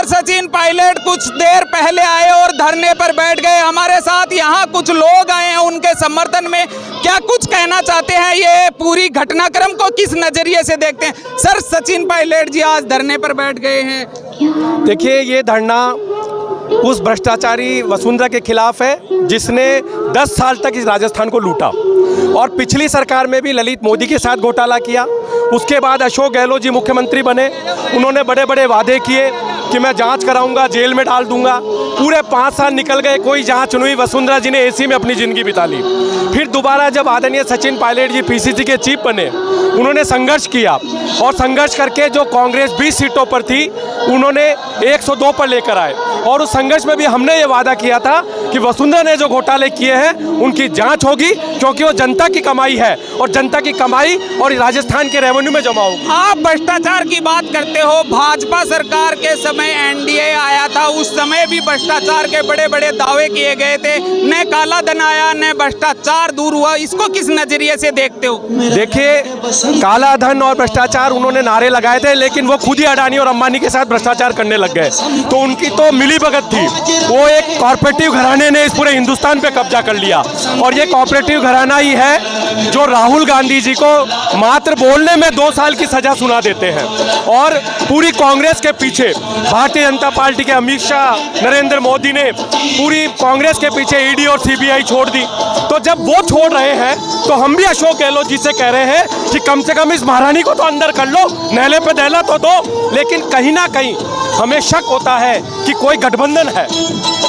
सचिन पायलट कुछ देर पहले आए और धरने पर बैठ गए। हमारे साथ यहाँ कुछ लोग आए हैं उनके समर्थन में, क्या कुछ कहना चाहते हैं, ये पूरी घटनाक्रम को किस नजरिए से देखते हैं? सर, सचिन पायलट जी आज धरने पर बैठ गए हैं। देखिए, ये धरना उस भ्रष्टाचारी वसुंधरा के खिलाफ है जिसने 10 साल तक इस राजस्थान को लूटा और पिछली सरकार में भी ललित मोदी के साथ घोटाला किया। उसके बाद अशोक गहलोत जी मुख्यमंत्री बने, उन्होंने बड़े बड़े वादे किए कि मैं जांच कराऊंगा, जेल में डाल दूंगा। पूरे 5 साल निकल गए, कोई जांच नहीं हुई। वसुंधरा जी ने एसी में अपनी ज़िंदगी बिता ली। फिर दोबारा जब आदरणीय सचिन पायलट जी पीसीसी के चीफ बने, उन्होंने संघर्ष किया और संघर्ष करके जो कांग्रेस 20 सीटों पर थी उन्होंने 102 पर लेकर आए। और उस संघर्ष में भी हमने ये वादा किया था कि वसुंधरा ने जो घोटाले किए हैं उनकी जांच होगी, क्योंकि वो जनता की कमाई है और जनता की कमाई और राजस्थान के रेवेन्यू में जमा होगी। आप भ्रष्टाचार की बात करते हो, भाजपा सरकार के समय एनडीए आया था, उस समय भी भ्रष्टाचार के बड़े बड़े दावे किए गए थे, न काला धन आया न भ्रष्टाचार दूर हुआ। इसको किस नजरिए से देखते हो? देखिए, काला धन और भ्रष्टाचार उन्होंने नारे लगाए थे, लेकिन वो खुद ही अडानी और अंबानी के साथ भ्रष्टाचार करने लग गए, तो उनकी तो मिली भगत थी। वो एक कॉर्पोरेटिव घराने ने इस पूरे हिंदुस्तान पे कब्जा कर लिया और ये कॉर्पोरेटिव घराना ही है जो राहुल गांधी जी को मात्र बोलने में 2 साल की सजा सुना देते हैं। और पूरी कांग्रेस के पीछे भारतीय जनता पार्टी के अमित शाह, नरेंद्र मोदी ने पूरी कांग्रेस के पीछे ईडी और सीबीआई छोड़ दी। तो जब वो छोड़ रहे हैं तो हम भी अशोक गहलोत जी से कह रहे हैं कि कम से कम इस महारानी को तो अंदर कर लो, नहले पे दहला तो दो। लेकिन कहीं ना कहीं हमें शक होता है कि कोई गठबंधन है,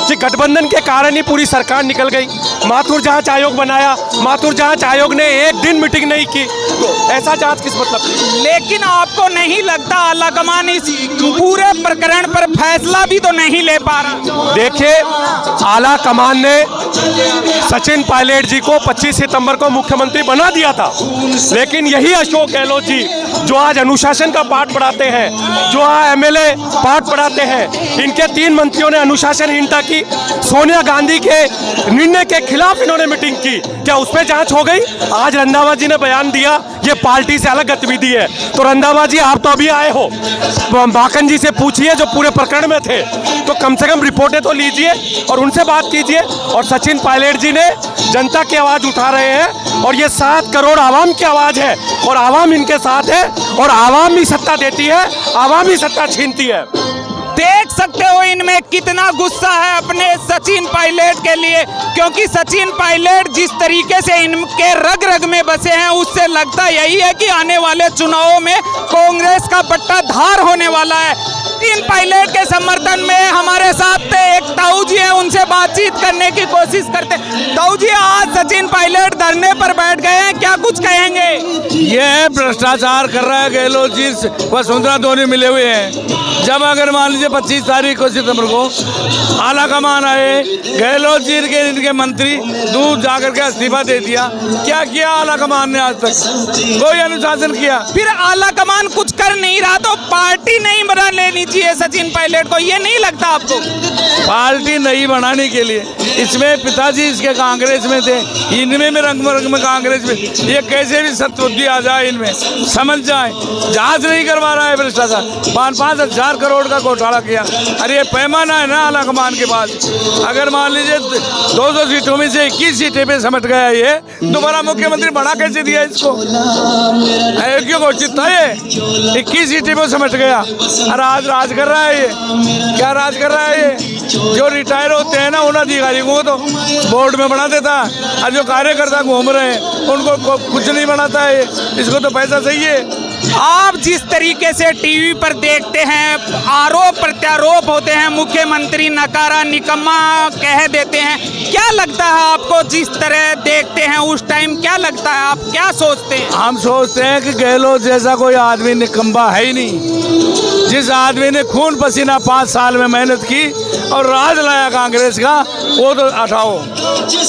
कि गठबंधन के कारण ही पूरी सरकार निकल गई। माथुर जांच आयोग बनाया, माथुर जांच आयोग ने एक दिन मीटिंग नहीं की, तो ऐसा जांच किस मतलब की? लेकिन आपको नहीं लगता आलाकमान इस पूरे प्रकरण पर फैसला भी तो नहीं ले पा रहा? देखिए, आला कमान ने सचिन पायलट जी को 25 सितंबर को मुख्यमंत्री बना दिया था, लेकिन यही अशोक गहलोत जी जो आज अनुशासन का पाठ पढ़ाते हैं, जो आज एमएलए पाठ पढ़ाते हैं, इनके 3 मंत्रियों ने अनुशासनहीनता की। सोनिया गांधी के निर्णय के खिलाफ इन्होंने मीटिंग की, क्या उस पर जांच हो गई? आज रंधावा जी ने बयान दिया ये पार्टी से अलग गतिविधि है। तो रंधावा जी, आप तो अभी आए हो, माखन जी से पूछिए जो पूरे प्रकरण में थे, तो कम से कम रिपोर्टें तो लीजिए और उनसे बात कीजिए। और सचिन पायलट जी ने जनता की आवाज़ उठा रहे हैं और ये 7 करोड़ आवाम की आवाज़ है और आवाम इनके साथ है और आवाम ही सत्ता देती है, आवाम ही सत्ता छीनती है। देख सकते हो इनमें कितना गुस्सा है अपने सचिन पायलट के लिए, क्योंकि सचिन पायलट जिस तरीके से इनके रग रग में बसे हैं उससे लगता यही है कि आने वाले चुनावों में कांग्रेस का पट्टा धार होने वाला है। सचिन पायलट के समर्थन में हमारे साथ एक ताऊ जी है, उनसे बातचीत करने की कोशिश करते। ताऊ जी, आज सचिन पायलट धरने पर बैठ गए हैं, क्या कुछ कहेंगे? ये भ्रष्टाचार कर रहा है गहलोत जी, वसुंधरा दोनों मिले हुए हैं। जब अगर मान लीजिए 25 तारीख को सितंबर को आला कमान आए, गहलोत जी के इनके मंत्री दूर जाकर के इस्तीफा दे दिया, क्या किया आला कमान ने? आज तक कोई अनुशासन किया? फिर आला कमान कुछ कर नहीं रहा तो पार्टी नहीं बना लेनी चाहिए सचिन पायलट को, ये नहीं लगता आपको? पार्टी नहीं बनाने के लिए इसमें पिताजी इसके कांग्रेस में थे, इनमें भी रंग में कांग्रेस में, ये कैसे भी सत्बुद्धि आ जाए इनमें, समझ जाए। जांच नहीं करवा रहा है भ्रष्टाचार, 5-5 हजार करोड़ का घोटाला किया। अरे ये पैमाना है ना आला कमान के पास। अगर मान लीजिए 200 सीटों में से 21 सीटें पे समझ गया, ये दोबारा मुख्यमंत्री बना कैसे दिया इसको? क्यों घोषित था ये? 21 सीटें पे समझ गया और आज राज कर रहा है। ये क्या राज कर रहा है? ये जो रिटायर होते हैं ना उन अधिकारियों को तो बोर्ड में बना देता है और जो कार्यकर्ता घूम रहे हैं उनको कुछ नहीं बनाता है। इसको तो पैसा चाहिए। आप जिस तरीके से टीवी पर देखते हैं, आरोप प्रत्यारोप होते हैं, मुख्यमंत्री नकारा निकम्मा कह देते हैं, क्या लगता है आपको? जिस तरह देखते हैं उस टाइम क्या लगता है, आप क्या सोचते हैं? हम सोचते हैं कि गहलोत जैसा कोई आदमी निकम्मा है ही नहीं। जिस आदमी ने खून पसीना 5 साल में मेहनत की और राज लाया कांग्रेस का, वो तो हटाओ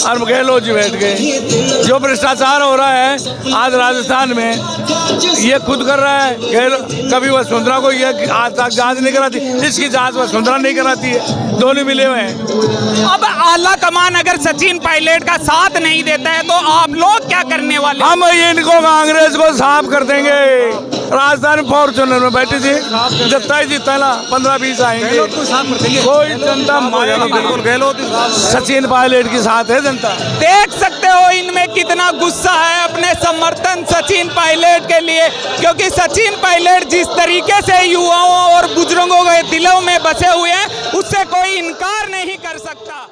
और गहलोत जी बैठ गए। जो भ्रष्टाचार हो रहा है आज राजस्थान में, ये खुद कर रहा है। कभी वसुंधरा को ये आज तक जांच नहीं कराती, इसकी जांच वसुंधरा नहीं कराती है, दोनों मिले हुए हैं। अब आला कमान अगर सचिन पायलट का साथ नहीं देता है तो आप लोग क्या करने वाले? हम इनको कांग्रेस को साफ कर देंगे। राजधानी फॉर्चूनर में बैठी थी, जितना ही जीता ना 15-20 आएंगे, कोई जनता सचिन पायलट के साथ है जनता। देख सकते हो इनमें कितना गुस्सा है अपने समर्थन सचिन पायलट के लिए, क्योंकि सचिन पायलट जिस तरीके से युवाओं और बुजुर्गों के दिलों में बसे हुए हैं उससे कोई इनकार नहीं कर सकता।